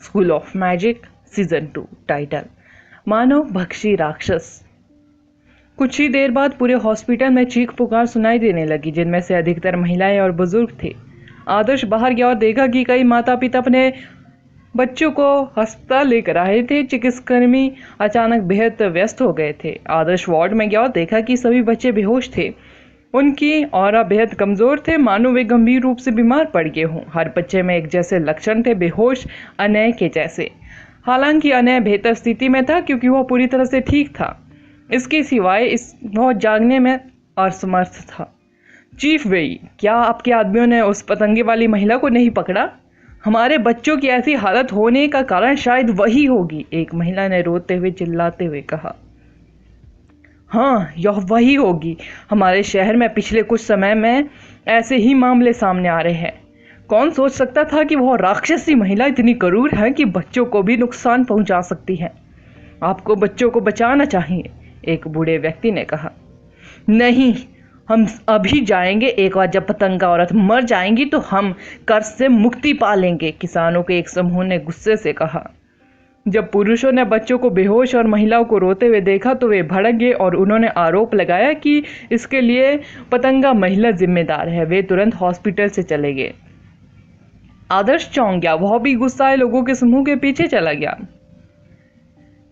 School of magic season 2 title मानव भक्षी राक्षस। कुछ ही देर बाद पूरे हॉस्पिटल में चीख पुकार सुनाई देने लगी, जिनमें से अधिकतर महिलाएं और बुजुर्ग थे। आदर्श बाहर गया और देखा कि कई माता पिता अपने बच्चों को अस्पताल लेकर आए थे। चिकित्साकर्मी अचानक बेहद व्यस्त हो गए थे। आदर्श वार्ड में गया और देखा कि सभी बच्चे बेहोश थे। उनकी ऑरा बेहद कमजोर थे, मानो वे गंभीर रूप से बीमार पड़ गए हों। हर बच्चे में एक जैसे लक्षण थे, बेहोश अनय के जैसे। हालांकि अनय बेहतर स्थिति में था क्योंकि वह पूरी तरह से ठीक था। इसके सिवाय वह जागने में असमर्थ था। चीफ वेई, क्या आपके आदमियों ने उस पतंगे वाली महिला को नहीं पकड़ा? हमारे बच्चों की ऐसी हालत होने का कारण शायद वही होगी, एक महिला ने रोते हुए चिल्लाते हुए कहा। हाँ, यह वही होगी। हमारे शहर में पिछले कुछ समय में ऐसे ही मामले सामने आ रहे हैं। कौन सोच सकता था कि वह राक्षसी महिला इतनी क्रूर है कि बच्चों को भी नुकसान पहुंचा सकती है। आपको बच्चों को बचाना चाहिए, एक बूढ़े व्यक्ति ने कहा। नहीं, हम अभी जाएंगे। एक बार जब पतंगा औरत मर जाएंगी तो हम कर्ज से मुक्ति पा लेंगे, किसानों के एक समूह ने गुस्से से कहा। जब पुरुषों ने बच्चों को बेहोश और महिलाओं को रोते हुए देखा तो वे भड़क गए और उन्होंने आरोप लगाया कि इसके लिए पतंगा महिला जिम्मेदार है। वे तुरंत हॉस्पिटल से चले गए। आदर्श चौंक गया, वह भी गुस्साए लोगों के समूह के पीछे चला गया।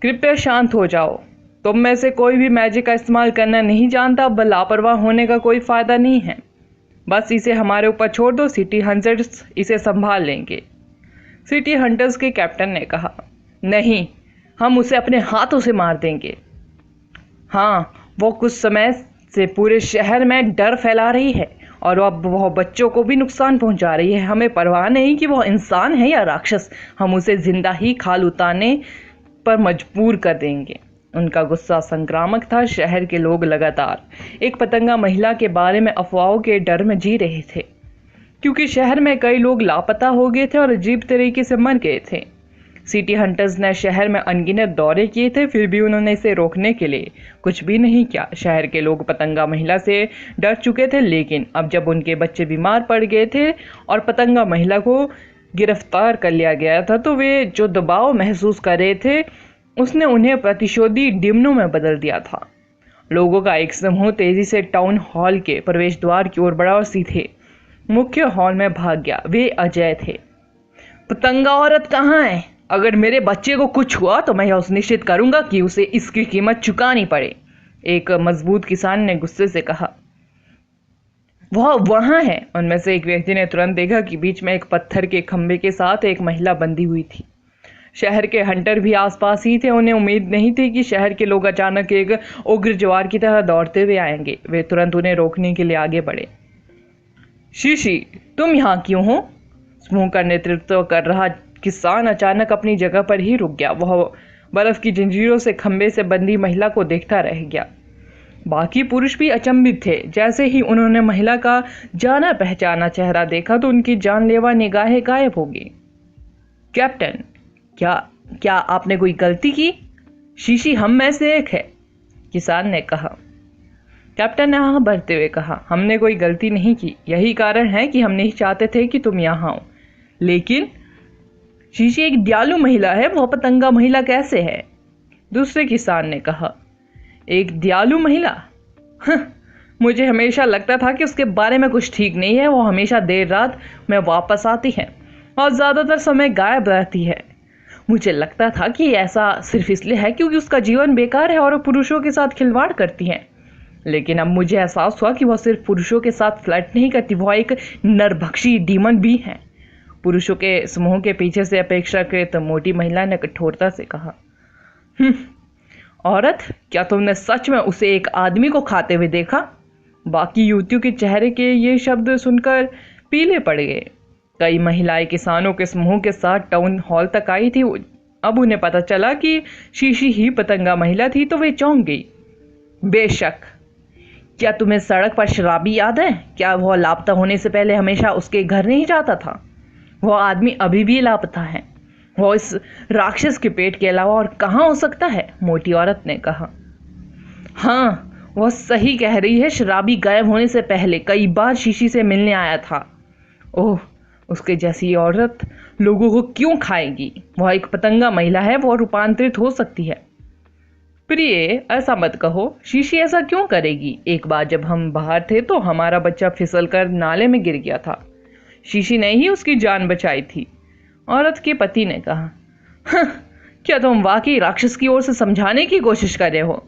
कृपया शांत हो जाओ। तुम में से कोई भी मैजिक का इस्तेमाल करना नहीं जानता। अब लापरवाह होने का कोई फायदा नहीं है। बस इसे हमारे ऊपर छोड़ दो, सिटी हंटर्स इसे संभाल लेंगे, सिटी हंटर्स के कैप्टन ने कहा। नहीं, हम उसे अपने हाथों से मार देंगे। हाँ, वो कुछ समय से पूरे शहर में डर फैला रही है और अब वह बच्चों को भी नुकसान पहुंचा रही है। हमें परवाह नहीं कि वह इंसान है या राक्षस, हम उसे जिंदा ही खाल उतारने पर मजबूर कर देंगे। उनका गुस्सा संक्रामक था। शहर के लोग लगातार एक पतंगा महिला के बारे में अफवाहों के डर में जी रहे थे, क्योंकि शहर में कई लोग लापता हो गए थे और अजीब तरीके से मर गए थे। सिटी हंटर्स ने शहर में अनगिनत दौरे किए थे, फिर भी उन्होंने इसे रोकने के लिए कुछ भी नहीं किया। शहर के लोग पतंगा महिला से डर चुके थे, लेकिन अब जब उनके बच्चे बीमार पड़ गए थे और पतंगा महिला को गिरफ्तार कर लिया गया था तो वे जो दबाव महसूस कर रहे थे उसने उन्हें प्रतिशोधी डिमनों में बदल दिया था। लोगों का एक समूह तेजी से टाउन हॉल के प्रवेश द्वार की ओर बढ़ा और सीधे मुख्य हॉल में भाग गया। वे अजय थे। पतंगा औरत कहाँ है? अगर मेरे बच्चे को कुछ हुआ तो मैं यह सुनिश्चित करूंगा कि उसे इसकी कीमत चुकानी पड़े, एक मजबूत किसान ने गुस्से से कहा। वह वहां है। उनमें से एक व्यक्ति ने तुरंत देखा कि बीच में एक पत्थर के खंभे के साथ एक महिला बंधी हुई थी। शहर के हंटर भी आसपास ही थे। उन्हें उम्मीद नहीं थी कि शहर के लोग अचानक एक उग्र ज्वार की तरह दौड़ते हुए आएंगे। वे तुरंत उन्हें रोकने के लिए आगे बढ़े। शीशी, तुम यहाँ क्यों हो? समूह का नेतृत्व कर रहा किसान अचानक अपनी जगह पर ही रुक गया। वह बर्फ की जंजीरों से खंभे से बंधी महिला को देखता रह गया। बाकी पुरुष भी अचंभित थे। जैसे ही उन्होंने महिला का जाना पहचाना चेहरा देखा तो उनकी जानलेवा निगाहें गायब हो गई। कैप्टन, क्या आपने कोई गलती की? शीशी हम में से एक है, किसान ने कहा। कैप्टन ने हाँ भरते हुए कहा, हमने कोई गलती नहीं की। यही कारण है कि हम नहीं चाहते थे कि तुम यहाँ आओ। लेकिन शीशी एक दयालु महिला है, वह पतंगा महिला कैसे है? दूसरे किसान ने कहा। एक दयालु महिला? मुझे हमेशा लगता था कि उसके बारे में कुछ ठीक नहीं है। वो हमेशा देर रात में वापस आती है और ज्यादातर समय गायब रहती है। मुझे लगता था कि ऐसा सिर्फ इसलिए है क्योंकि उसका जीवन बेकार है और वो पुरुषों के साथ खिलवाड़ करती है। लेकिन अब मुझे एहसास हुआ कि वह सिर्फ पुरुषों के साथ फ्लर्ट नहीं करती, वह एक नरभक्षी डीमन भी है। पुरुषों के समूह के पीछे से अपेक्षाकृत मोटी महिला ने कठोरता से कहा। औरत, क्या तुमने सच में उसे एक आदमी को खाते हुए देखा? बाकी युवतियों के चेहरे के ये शब्द सुनकर पीले पड़ गए। कई महिलाएं किसानों के समूह के साथ टाउन हॉल तक आई थी। अब उन्हें पता चला कि शीशी ही पतंगा महिला थी तो वे चौंक गई। बेशक। क्या तुम्हें सड़क पर शराबी याद है? क्या वह लापता होने से पहले हमेशा उसके घर नहीं जाता था? वह आदमी अभी भी लापता है। वह इस राक्षस के पेट के अलावा और कहाँ हो सकता है? मोटी औरत ने कहा। हाँ, वह सही कह रही है। शराबी गायब होने से पहले कई बार शीशी से मिलने आया था। ओह, उसके जैसी औरत लोगों को क्यों खाएगी? वह एक पतंगा महिला है, वह रूपांतरित हो सकती है। प्रिय, ऐसा मत कहो। शीशी ऐसा क्यों करेगी? एक बार जब हम बाहर थे तो हमारा बच्चा फिसलकर नाले में गिर गया था। शीशी ने ही उसकी जान बचाई थी। औरत के पति ने कहा। क्या तुम वाकई राक्षस की ओर से समझाने की कोशिश कर रहे हो?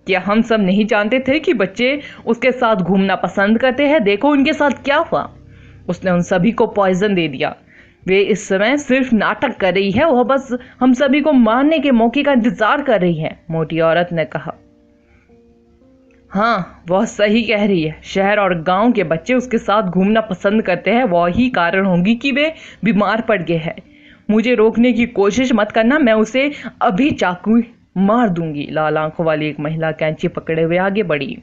क्या हम सब नहीं जानते थे कि बच्चे उसके साथ घूमना पसंद करते हैं? देखो उनके साथ क्या हुआ। उसने उन सभी को पॉइजन दे दिया। वे इस समय सिर्फ नाटक कर रही है, वह बस हम सभी को मारने के मौके का इंतजार कर रही है, मोटी औरत ने कहा। हाँ, वह सही कह रही है। शहर और गांव के बच्चे उसके साथ घूमना पसंद करते हैं, वही कारण होगी कि वे बीमार पड़ गए हैं। मुझे रोकने की कोशिश मत करना, मैं उसे अभी चाकू मार दूंगी। लाल आंखों वाली एक महिला कैंची पकड़े हुए आगे बढ़ी।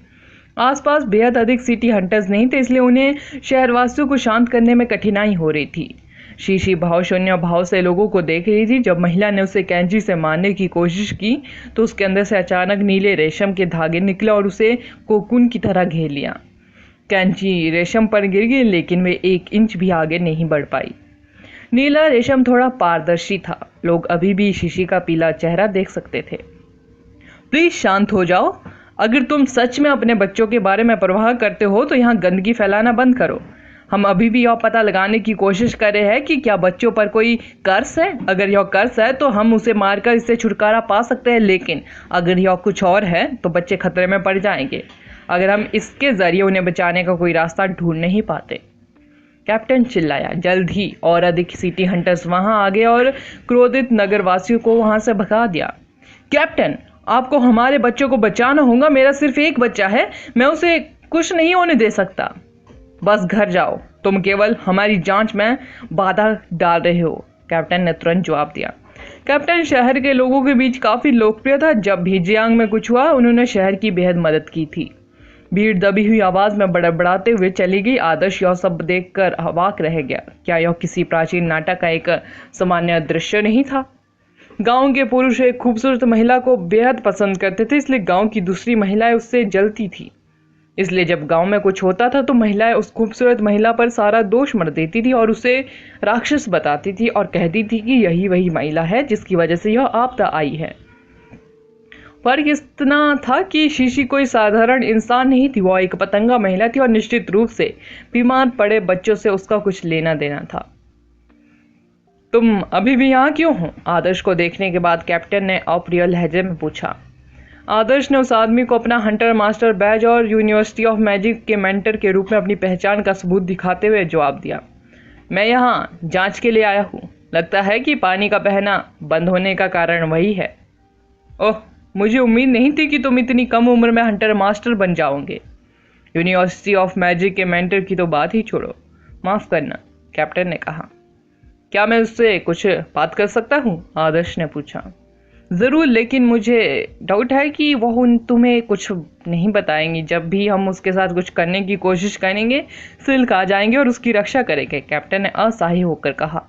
आसपास बेहद अधिक सिटी हंटर्स नहीं थे, इसलिए उन्हें शहरवासियों को शांत करने में कठिनाई हो रही थी। शीशी भावशून्य भाव से लोगों को देख रही थी। जब महिला ने उसे कैंची से मारने की कोशिश की तो उसके अंदर से अचानक नीले रेशम के धागे निकले और उसे कोकून की तरह घेर लिया। कैंची रेशम पर गिर गई, लेकिन वे 1 इंच भी आगे नहीं बढ़ पाई। नीला रेशम थोड़ा पारदर्शी था। लोग अभी भी शीशी का पीला चेहरा देख सकते थे। प्लीज शांत हो जाओ। अगर तुम सच में अपने बच्चों के बारे में परवाह करते हो तो यहाँ गंदगी फैलाना बंद करो। हम अभी भी यह पता लगाने की कोशिश कर रहे हैं कि क्या बच्चों पर कोई कर्ज है। अगर यह कर्ज है तो हम उसे मारकर इससे छुटकारा पा सकते हैं, लेकिन अगर यह कुछ और है तो बच्चे खतरे में पड़ जाएंगे अगर हम इसके जरिए उन्हें बचाने का कोई रास्ता ढूंढ नहीं पाते। कैप्टन चिल्लाया। जल्द ही और अधिक सिटी हंटर्स वहां आ गए और क्रोधित नगरवासियों को वहां से भगा दिया। कैप्टन, आपको हमारे बच्चों को बचाना होगा। मेरा सिर्फ एक बच्चा है, मैं उसे कुछ नहीं होने दे सकता। बस घर जाओ, तुम केवल हमारी जांच में बाधा डाल रहे हो, कैप्टन ने तुरंत जवाब दिया। कैप्टन शहर के लोगों के बीच काफी लोकप्रिय था। जब भी जियांग में कुछ हुआ उन्होंने शहर की बेहद मदद की थी। भीड़ दबी हुई आवाज में बड़बड़ाते हुए चली गई। आदर्श यह सब देखकर अवाक रह गया। क्या यह किसी प्राचीन नाटक का एक सामान्य दृश्य नहीं था? गांव के पुरुष एक खूबसूरत महिला को बेहद पसंद करते थे, इसलिए गांव की दूसरी महिलाएं उससे जलती थी। इसलिए जब गांव में कुछ होता था तो महिलाएं उस खूबसूरत महिला पर सारा दोष मढ़ देती थी और उसे राक्षस बताती थी और कहती थी कि यही वही महिला है जिसकी वजह से यह आपदा आई है। फर्क इतना था कि शीशी कोई साधारण इंसान नहीं थी, वह एक पतंगा महिला थी और निश्चित रूप से बीमार पड़े बच्चों से उसका कुछ लेना देना था। तुम अभी भी यहाँ क्यों हो? आदर्श को देखने के बाद कैप्टन ने अप्रिय लहजे में पूछा। आदर्श ने उस आदमी को अपना हंटर मास्टर बैज और यूनिवर्सिटी ऑफ मैजिक के मेंटर के रूप में अपनी पहचान का सबूत दिखाते हुए जवाब दिया। मैं यहाँ जांच के लिए आया हूँ। लगता है कि पानी का बहना बंद होने का कारण वही है। ओह, मुझे उम्मीद नहीं थी कि तुम इतनी कम उम्र में हंटर मास्टर बन जाओगे। यूनिवर्सिटी ऑफ मैजिक के मेंटर की तो बात ही छोड़ो। माफ करना, कैप्टन ने कहा। क्या मैं उससे कुछ बात कर सकता हूँ? आदर्श ने पूछा। जरूर, लेकिन मुझे डाउट है कि वह तुम्हें कुछ नहीं बताएंगी। जब भी हम उसके साथ कुछ करने की कोशिश करेंगे सिल्क आ जाएंगे और उसकी रक्षा करेंगे, कैप्टन ने असहाय होकर कहा।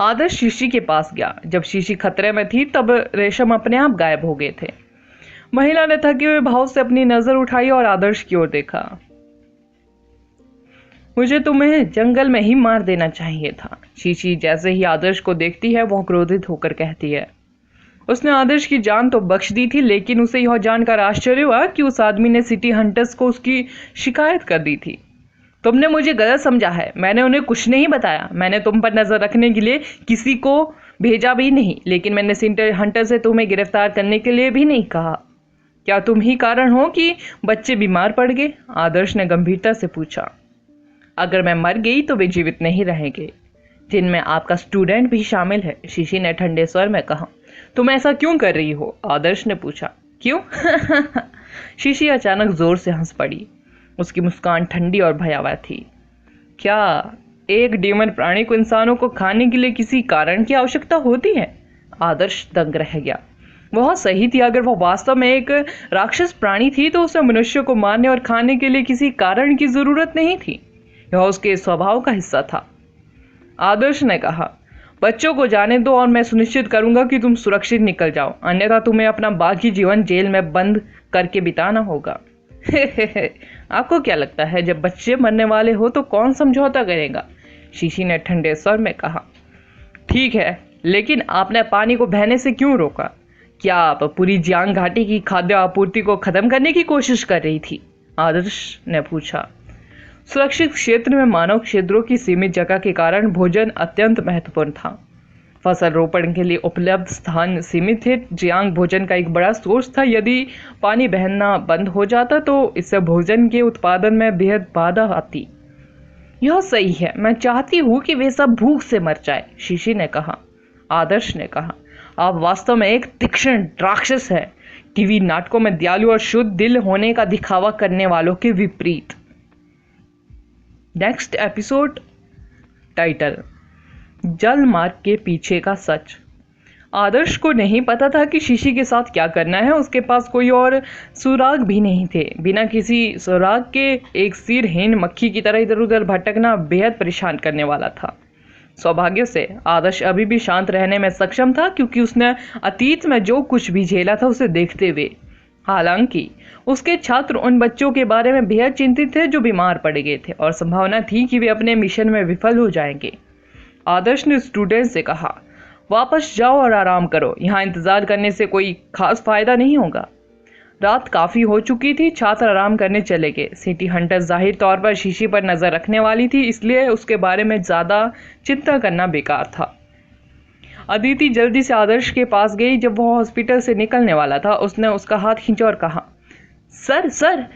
आदर्श शीशी के पास गया। जब शीशी खतरे में थी तब रेशम अपने आप गायब हो गए थे। महिला ने थके हुए भाव से अपनी नजर उठाई और आदर्श की ओर देखा। मुझे तुम्हें जंगल में ही मार देना चाहिए था। शीशी जैसे ही आदर्श को देखती है वह क्रोधित होकर कहती है। उसने आदर्श की जान तो बख्श दी थी, लेकिन उसे यह जानकर आश्चर्य हुआ कि उस आदमी ने सिटी हंटर्स को उसकी शिकायत कर दी थी। तुमने मुझे गलत समझा है, मैंने उन्हें कुछ नहीं बताया। मैंने तुम पर नजर रखने के लिए किसी को भेजा भी नहीं, लेकिन मैंने सिटी हंटर से तुम्हें गिरफ्तार करने के लिए भी नहीं कहा। क्या तुम ही कारण हो कि बच्चे बीमार पड़ गए? आदर्श ने गंभीरता से पूछा। अगर मैं मर गई तो वे जीवित नहीं रहेंगे, जिनमें आपका स्टूडेंट भी शामिल है, शीशी ने ठंडे स्वर में कहा। तुम ऐसा क्यों कर रही हो? आदर्श ने पूछा। क्यों? शीशी अचानक जोर से हंस पड़ी। उसकी मुस्कान ठंडी और भयावह थी। क्या एक डीमन प्राणी को इंसानों को खाने के लिए किसी कारण की आवश्यकता होती है? आदर्श दंग रह गया। वह सही थी। अगर वह वास्तव में एक राक्षस प्राणी थी तो उसे मनुष्य को मारने और खाने के लिए किसी कारण की जरूरत नहीं थी। यह उसके स्वभाव का हिस्सा था। आदर्श ने कहा, बच्चों को जाने दो और मैं सुनिश्चित करूंगा कि तुम सुरक्षित निकल जाओ, अन्यथा तुम्हें अपना बाकी जीवन जेल में बंद करके बिताना होगा। आपको क्या लगता है जब बच्चे मरने वाले हो तो कौन समझौता करेगा? शीशी ने ठंडे स्वर में कहा। ठीक है, लेकिन आपने पानी को बहने से क्यों रोका? क्या आप पूरी जियांग घाटी की खाद्य आपूर्ति को खत्म करने की कोशिश कर रही थी? आदर्श ने पूछा। सुरक्षित क्षेत्र में मानव क्षेत्रों की सीमित जगह के कारण भोजन अत्यंत महत्वपूर्ण था। फसल रोपण के लिए उपलब्ध स्थान सीमित थे। जियांग भोजन का एक बड़ा सोर्स था। यदि पानी बहना बंद हो जाता तो इससे भोजन के उत्पादन में बेहद बाधा आती। यह सही है, मैं चाहती हूँ कि वे सब भूख से मर जाए, शीशी ने कहा। आदर्श ने कहा, आप वास्तव में एक तीक्ष्ण राक्षस है, टीवी नाटकों में दयालु और शुद्ध दिल होने का दिखावा करने वालों के विपरीत। नेक्स्ट एपिसोड टाइटल, जल मार्ग के पीछे का सच। आदर्श को नहीं पता था कि शीशी के साथ क्या करना है। उसके पास कोई और सुराग भी नहीं थे। बिना किसी सुराग के एक सिरहीन मक्खी की तरह इधर उधर भटकना बेहद परेशान करने वाला था। सौभाग्य से आदर्श अभी भी शांत रहने में सक्षम था, क्योंकि उसने अतीत में जो कुछ भी झेला था उसे देखते हुए। हालांकि उसके छात्र उन बच्चों के बारे में बेहद चिंतित थे जो बीमार पड़ गए थे और संभावना थी कि वे अपने मिशन में विफल हो जाएंगे। आदर्श ने स्टूडेंट से कहा, वापस जाओ और आराम करो, यहाँ इंतजार करने से कोई खास फायदा नहीं होगा। रात काफी हो चुकी थी। छात्र आराम करने चले गए। सिटी हंटर जाहिर तौर पर शीशी पर नजर रखने वाली थी, इसलिए उसके बारे में ज्यादा चिंता करना बेकार था। अदिति जल्दी से आदर्श के पास गई। जब वह हॉस्पिटल से निकलने वाला था, उसने उसका हाथ खींचा और कहा, सर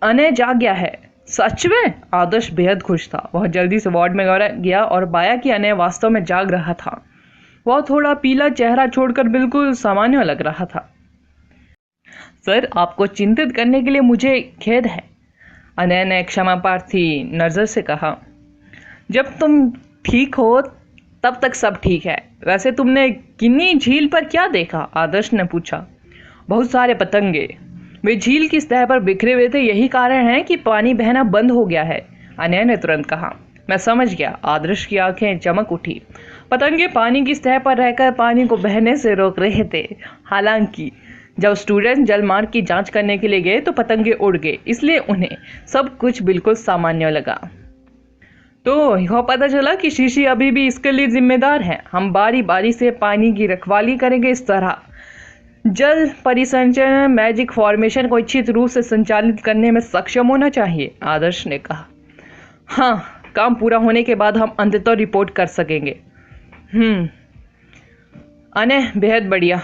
अनय जाग गया है। सच में? आदर्श बेहद खुश था। वह जल्दी से वार्ड में गया और पाया कि अनय वास्तव में जाग रहा था। वह थोड़ा पीला चेहरा छोड़कर बिल्कुल सामान्य लग रहा था। सर, आपको चिंतित करने के लिए मुझे खेद है, अनय ने क्षमा प्रार्थी नजर से कहा। जब तुम ठीक हो तब तक सब ठीक है। वैसे तुमने किन्नी झील पर क्या देखा? आदर्श ने पूछा। बहुत सारे पतंगे, वे झील की सतह पर बिखरे हुए थे। यही कारण है कि पानी बहना बंद हो गया है, अनय ने तुरंत कहा। मैं समझ गया। आदर्श की आंखें चमक उठी। पतंगे पानी की सतह पर रहकर पानी को बहने से रोक रहे थे। हालांकि जब स्टूडेंट जलमार्ग की जांच करने के लिए गए तो पतंगे उड़ गए, इसलिए उन्हें सब कुछ बिल्कुल सामान्य लगा। तो यह पता चला कि शीशी अभी भी इसके लिए जिम्मेदार है। हम बारी बारी से पानी की रखवाली करेंगे। इस तरह जल परिसंचरण मैजिक फॉर्मेशन को इच्छित रूप से संचालित करने में सक्षम होना चाहिए, आदर्श ने कहा। हाँ, काम पूरा होने के बाद हम अंततः रिपोर्ट कर सकेंगे। अनय, बेहद बढ़िया।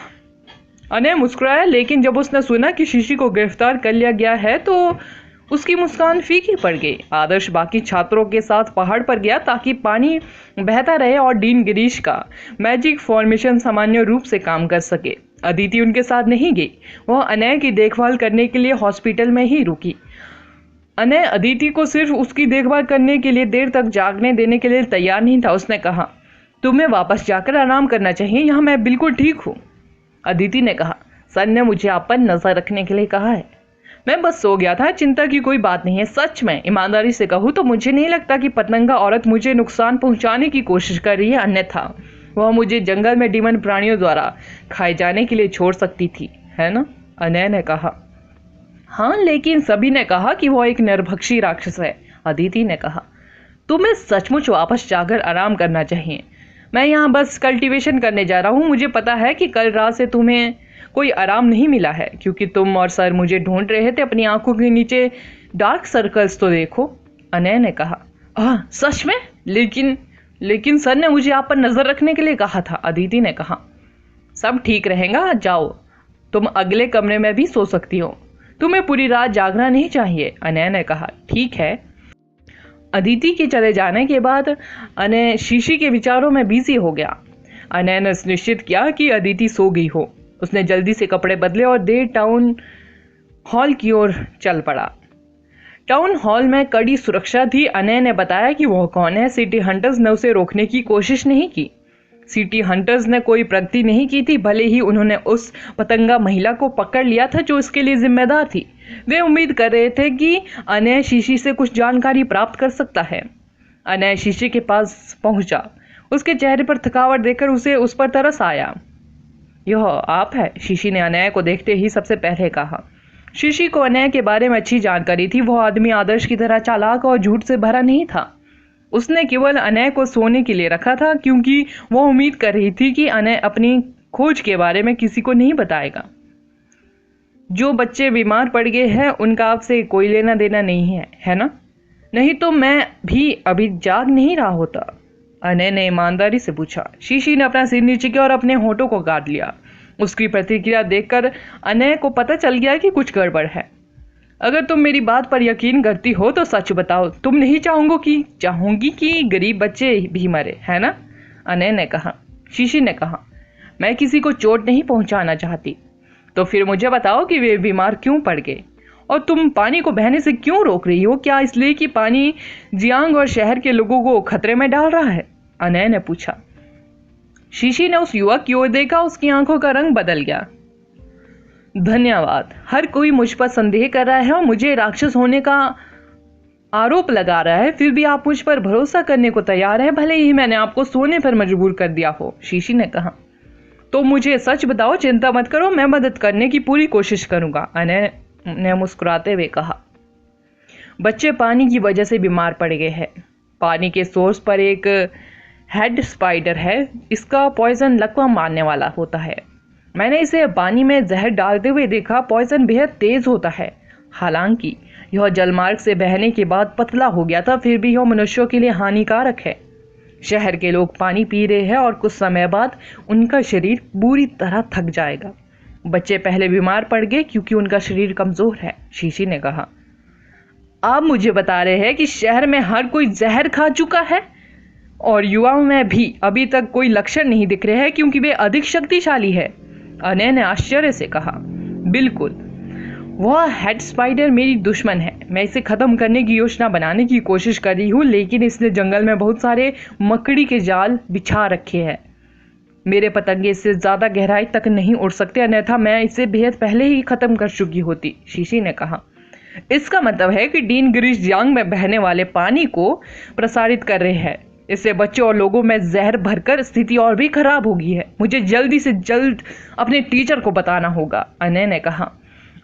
अनय मुस्कुराया, लेकिन जब उसने सुना कि शीशी को गिरफ्तार कर लिया गया है तो उसकी मुस्कान फीकी पड़ गई। आदर्श बाकी छात्रों के साथ पहाड़ पर गया ताकि पानी बहता रहे और डीन गिरीश का मैजिक फॉर्मेशन सामान्य रूप से काम कर सके। अदिति उनके साथ नहीं गई। वह अनय की देखभाल करने के लिए हॉस्पिटल में ही रुकी। अनय अदिति को सिर्फ उसकी देखभाल करने के लिए देर तक जागने देने के लिए तैयार नहीं था। उसने कहा, तुम्हें वापस जाकर आराम करना चाहिए, यहाँ मैं बिल्कुल ठीक हूँ। अदिति ने कहा, सर ने मुझे आप पर नजर रखने के लिए कहा है। मैं बस सो गया था, चिंता की कोई बात नहीं है। सच में ईमानदारी से कहूँ तो मुझे नहीं लगता कि पतंगा औरत मुझे नुकसान पहुंचाने की कोशिश कर रही है, अन्यथा वह मुझे जंगल में डीमन प्राणियों द्वारा खाए जाने के लिए छोड़ सकती थी, है ना? अनय ने कहा। हाँ, लेकिन सभी ने कहा कि वह एक नरभक्षी राक्षस है, अदिति ने कहा। तुम्हें सचमुच वापस जाकर आराम करना चाहिए। मैं यहाँ बस कल्टीवेशन करने जा रहा हूँ। मुझे पता है कि कल रात से तुम्हें कोई आराम नहीं मिला है, क्योंकि तुम और सर मुझे ढूंढ रहे थे। अपनी आंखों के नीचे डार्क सर्कल्स तो देखो, अनय ने कहा। सच में? लेकिन सर ने मुझे आप पर नजर रखने के लिए कहा था, अदिति ने कहा। सब ठीक रहेगा, जाओ, तुम अगले कमरे में भी सो सकती हो। तुम्हें पूरी रात जागना नहीं चाहिए, अनय ने कहा। ठीक है। अदिति के चले जाने के बाद अनय शीशी के विचारों में बिजी हो गया। अनय ने सुनिश्चित किया कि अदिति सो गई हो। उसने जल्दी से कपड़े बदले और देर टाउन हॉल की ओर चल पड़ा। टाउन हॉल में कड़ी सुरक्षा थी। अनय ने बताया कि वह कौन है। सिटी हंटर्स ने उसे रोकने की कोशिश नहीं की। सिटी हंटर्स ने कोई प्रगति नहीं की थी, भले ही उन्होंने उस पतंगा महिला को पकड़ लिया था जो इसके लिए जिम्मेदार थी। वे उम्मीद कर रहे थे कि अनय शीशी से कुछ जानकारी प्राप्त कर सकता है। अनय शीशी के पास पहुंचा। उसके चेहरे पर थकावट देखकर उसे उस पर तरस आया। यह आप है? शीशी ने अनय को देखते ही सबसे पहले कहा। शीशी को अनय के बारे में अच्छी जानकारी थी। वह आदमी आदर्श की तरह चालाक और झूठ से भरा नहीं था। उसने केवल अनय को सोने के लिए रखा था क्योंकि वो उम्मीद कर रही थी कि अनय अपनी खोज के बारे में किसी को नहीं बताएगा। जो बच्चे बीमार पड़ गए हैं उनका आपसे कोई लेना देना नहीं है, है ना? नहीं तो मैं भी अभी जाग नहीं रहा होता, अनय ने ईमानदारी से पूछा। शीशी ने अपना सिर नीचे किया और अपने होठों को गाड़ लिया। उसकी प्रतिक्रिया देखकर अनय को पता चल गया कि कुछ गड़बड़ है। अगर तुम मेरी बात पर यकीन करती हो तो सच बताओ, तुम नहीं चाहूंगी कि गरीब बच्चे भी मरे, है ना? अनय ने कहा। शीशी ने कहा, मैं किसी को चोट नहीं पहुंचाना चाहती। तो फिर मुझे बताओ कि वे बीमार क्यों पड़ गए और तुम पानी को बहने से क्यों रोक रही हो? क्या इसलिए कि पानी जियांग और शहर के लोगों को खतरे में डाल रहा है? अनय ने पूछा। शीशी ने उस युवक की ओर देखा। उसकी आंखों का रंग बदल गया। धन्यवाद। हर कोई मुझ पर संदेह कर रहा है और मुझे राक्षस होने का आरोप लगा रहा है, फिर भी आप मुझ पर भरोसा करने को तैयार है, भले ही मैंने आपको सोने पर मजबूर कर दिया हो, शीशी ने कहा। तो मुझे सच बताओ, चिंता मत करो, मैं मदद करने की पूरी कोशिश करूंगा, अनय ने मुस्कुराते हुए कहा। बच्चे पानी की वजह से बीमार पड़ गए हैं। पानी के सोर्स पर एक हेड स्पाइडर है। इसका पॉइजन लकवा मारने वाला होता है। मैंने इसे पानी में जहर डालते हुए देखा। पॉइजन बेहद तेज होता है। हालांकि यह जलमार्ग से बहने के बाद पतला हो गया था, फिर भी यह मनुष्यों के लिए हानिकारक है। शहर के लोग पानी पी रहे हैं और कुछ समय बाद उनका शरीर पूरी तरह थक जाएगा। बच्चे पहले बीमार पड़ गए क्योंकि उनका शरीर कमजोर है, शीशी ने कहा। आप मुझे बता रहे हैं कि शहर में हर कोई जहर खा चुका है और युवाओं में भी अभी तक कोई लक्षण नहीं दिख रहे हैं क्योंकि वे अधिक शक्तिशाली है, अनय ने आश्चर्य से कहा। बिल्कुल, वह हेड स्पाइडर मेरी दुश्मन है। मैं इसे खत्म करने की योजना बनाने की कोशिश कर रही हूँ, लेकिन इसने जंगल में बहुत सारे मकड़ी के जाल बिछा रखे हैं। मेरे पतंगे इससे ज्यादा गहराई तक नहीं उड़ सकते, अन्यथा मैं इसे बेहद पहले ही खत्म कर चुकी होती, शीशी ने कहा। इसका मतलब है कि डीन गिरीश जियांग में बहने वाले पानी को प्रसारित कर रहे हैं। इससे बच्चों और लोगों में जहर भरकर स्थिति और भी खराब होगी है। मुझे जल्दी से जल्द अपने टीचर को बताना होगा, अनय ने कहा।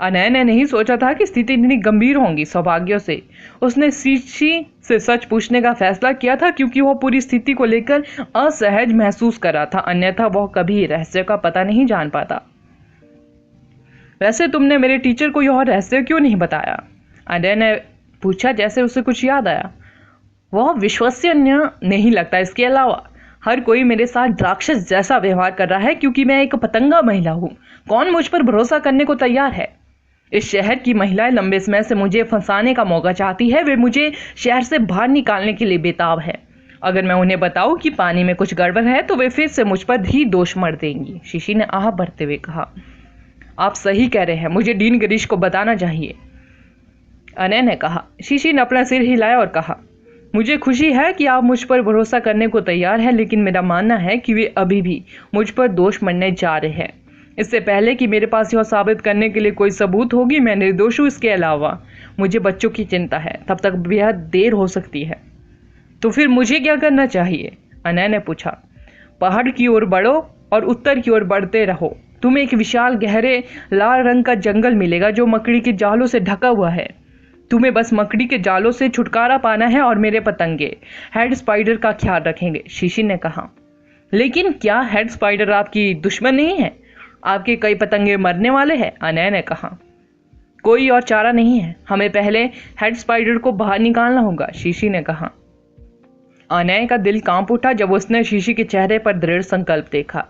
अनय ने नहीं सोचा था कि स्थिति इतनी गंभीर होगी। सौभाग्य से उसने शीशी से सच पूछने का फैसला किया था क्योंकि वह पूरी स्थिति को लेकर असहज महसूस कर रहा था, अन्यथा वह कभी रहस्य का पता नहीं जान पाता। वैसे तुमने मेरे टीचर को यह रहस्य क्यों नहीं बताया? अनय ने पूछा, जैसे उसे कुछ याद आया। वह विश्वसनीय नहीं लगता। इसके अलावा हर कोई मेरे साथ राक्षस जैसा व्यवहार कर रहा है क्योंकि मैं एक पतंगा महिला हूँ। कौन मुझ पर भरोसा करने को तैयार है? इस शहर की महिलाएं लंबे समय से मुझे फंसाने का मौका चाहती है। वे मुझे शहर से बाहर निकालने के लिए बेताब है। अगर मैं उन्हें बताऊं कि पानी में कुछ गड़बड़ है तो वे फिर से मुझ पर ही दोष मढ़ देंगी, शीशी ने आह भरते हुए कहा। आप सही कह रहे हैं, मुझे डीन गिरीश को बताना चाहिए, अनय ने कहा। शीशी ने अपना सिर हिलाया और कहा, मुझे खुशी है कि आप मुझ पर भरोसा करने को तैयार हैं, लेकिन मेरा मानना है कि वे अभी भी मुझ पर दोष मढ़ने जा रहे हैं। इससे पहले कि मेरे पास यह साबित करने के लिए कोई सबूत होगी, मैं निर्दोष हूं। इसके अलावा मुझे बच्चों की चिंता है, तब तक बेहद देर हो सकती है। तो फिर मुझे क्या करना चाहिए? अनय ने पूछा। पहाड़ की ओर बढ़ो और उत्तर की ओर बढ़ते रहो। तुम्हें एक विशाल गहरे लाल रंग का जंगल मिलेगा जो मकड़ी के जालों से ढका हुआ है। तुम्हें बस मकड़ी के जालों से छुटकारा पाना है और मेरे पतंगे हेड स्पाइडर का ख्याल रखेंगे, शीशी ने कहा। लेकिन क्या हेड स्पाइडर आपकी दुश्मन नहीं है? आपके कई पतंगे मरने वाले हैं, अनय ने कहा। कोई और चारा नहीं है, हमें पहले हेड स्पाइडर को बाहर निकालना होगा, शीशी ने कहा। अनय का दिल कांप उठा जब उसने शीशी के चेहरे पर दृढ़ संकल्प देखा।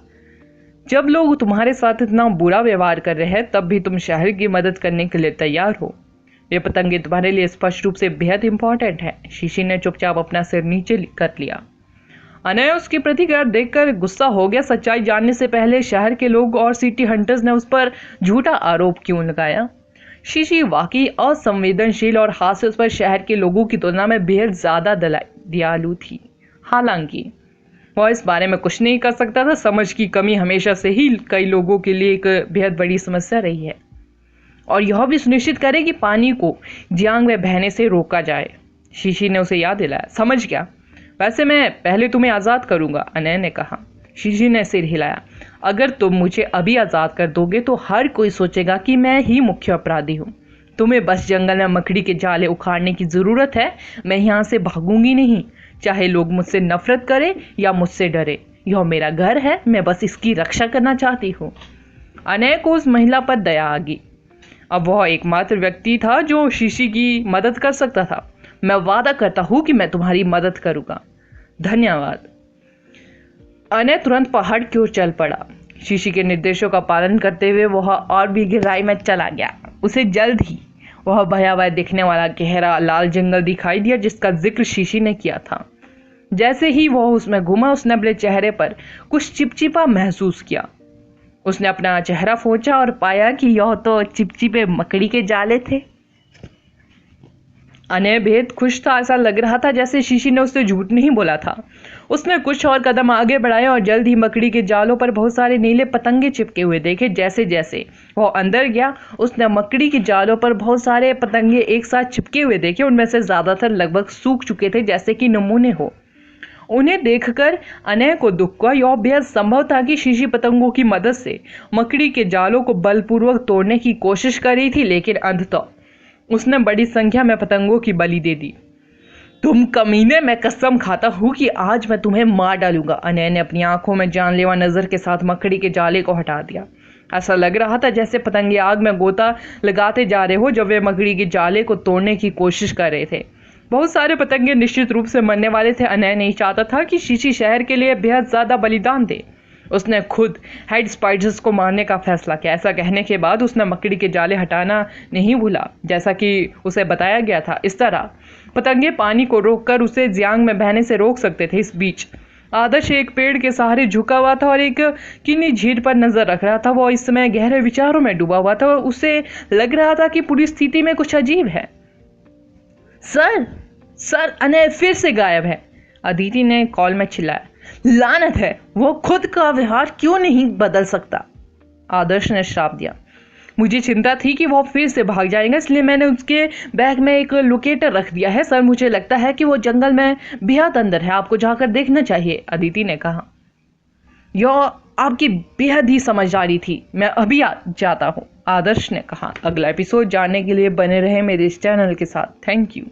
जब लोग तुम्हारे साथ इतना बुरा व्यवहार कर रहे हैं तब भी तुम शहर की मदद करने के लिए तैयार हो। ये पतंगे तुम्हारे लिए स्पष्ट रूप से बेहद इंपॉर्टेंट है, शीशी ने चुपचाप अपना सिर नीचे कर लिया। अनय उसकी प्रतिक्रिया देखकर गुस्सा हो गया। सच्चाई जानने से पहले शहर के लोग और सिटी हंटर्स ने उस पर झूठा आरोप क्यों लगाया? शीशी वाकई असंवेदनशील और हास्यास्पद शहर के लोगों की तुलना में बेहद ज्यादा दयालु थी। हालांकि वह इस बारे में कुछ नहीं कर सकता था। समझ की कमी हमेशा से ही कई लोगों के लिए एक बेहद बड़ी समस्या रही है, और यह भी सुनिश्चित करे कि पानी को जियांग में बहने से रोका जाए, शीशी ने उसे याद दिलाया। समझ गया। वैसे मैं पहले तुम्हें आज़ाद करूंगा, अनय ने कहा। शीशी ने सिर हिलाया। अगर तुम मुझे अभी आज़ाद कर दोगे तो हर कोई सोचेगा कि मैं ही मुख्य अपराधी हूँ। तुम्हें बस जंगल में मकड़ी के जाले उखाड़ने की ज़रूरत है, मैं यहाँ से भागूंगी नहीं, चाहे लोग मुझसे नफरत करें या मुझसे डरे। यह मेरा घर है, मैं बस इसकी रक्षा करना चाहती हूँ। अनय को उस महिला पर दया आ गई। अब वह एकमात्र व्यक्ति था जो शीशी की मदद कर सकता था। मैं वादा करता हूँ कि मैं तुम्हारी मदद करूंगा। धन्यवाद। अनय तुरंत पहाड़ की ओर चल पड़ा। शीशी के निर्देशों का पालन करते हुए वह और भी गहराई में चला गया। उसे जल्द ही वह भयावह दिखने वाला गहरा लाल जंगल दिखाई दिया जिसका जिक्र शीशी ने किया था। जैसे ही वह उसमें घुमा, उसने अपने चेहरे पर कुछ चिपचिपा महसूस किया। उसने अपना चेहरा पोंछा और पाया कि यह तो चिपचिपे मकड़ी के जाले थे। अनय बेहद खुश था। ऐसा लग रहा था जैसे शीशी ने उससे झूठ नहीं बोला था। उसने कुछ और कदम आगे बढ़ाए और जल्द ही मकड़ी के जालों पर बहुत सारे नीले पतंगे चिपके हुए देखे। जैसे जैसे वह अंदर गया, उसने मकड़ी के जालों पर बहुत सारे पतंगे एक साथ चिपके हुए देखे। उनमें से ज्यादातर लगभग सूख चुके थे, जैसे कि नमूने हो। उन्हें देखकर अनय को दुख हुआ। यह बेहद संभव था कि शीशी पतंगों की मदद से मकड़ी के जालों को बलपूर्वक तोड़ने की कोशिश कर रही थी, लेकिन अंततः उसने बड़ी संख्या में पतंगों की बलि दे दी। तुम कमीने, मैं कसम खाता हूं कि आज मैं तुम्हें मार डालूंगा। अनय ने अपनी आंखों में जानलेवा नजर के साथ मकड़ी के जाले को हटा दिया। ऐसा लग रहा था जैसे पतंगे आग में गोता लगाते जा रहे हो जब वे मकड़ी के जाले को तोड़ने की कोशिश कर रहे थे। बहुत सारे पतंगे निश्चित रूप से मरने वाले थे। अनय नहीं चाहता था कि शीशी शहर के लिए बेहद ज्यादा बलिदान दे। उसने खुद हेड स्पाइडर्स को मारने का फैसला किया। ऐसा कहने के बाद उसने मकड़ी के जाले हटाना नहीं भूला, जैसा कि उसे बताया गया था। इस तरह पतंगे पानी को रोककर उसे जियांग में बहने से रोक सकते थे। इस बीच आदर्श एक पेड़ के सहारे झुका हुआ था और एक किन्नी झील पर नजर रख रहा था। वो इस समय गहरे विचारों में डूबा हुआ था और उसे लग रहा था कि पूरी स्थिति में कुछ अजीब है। सर, अनय फिर से गायब है, अदिति ने कॉल में चिल्लाया। लानत है, वो खुद का व्यवहार क्यों नहीं बदल सकता? आदर्श ने श्राप दिया। मुझे चिंता थी कि वो फिर से भाग जाएगा, इसलिए मैंने उसके बैग में एक लोकेटर रख दिया है। सर, मुझे लगता है कि वो जंगल में बेहद अंदर है, आपको जाकर देखना चाहिए, अदिति ने कहा। यह आपकी बेहद ही समझदारी थी, मैं अभी जाता हूँ, आदर्श ने कहा। अगला एपिसोड जानने के लिए बने रहे मेरे इस चैनल के साथ। Thank you.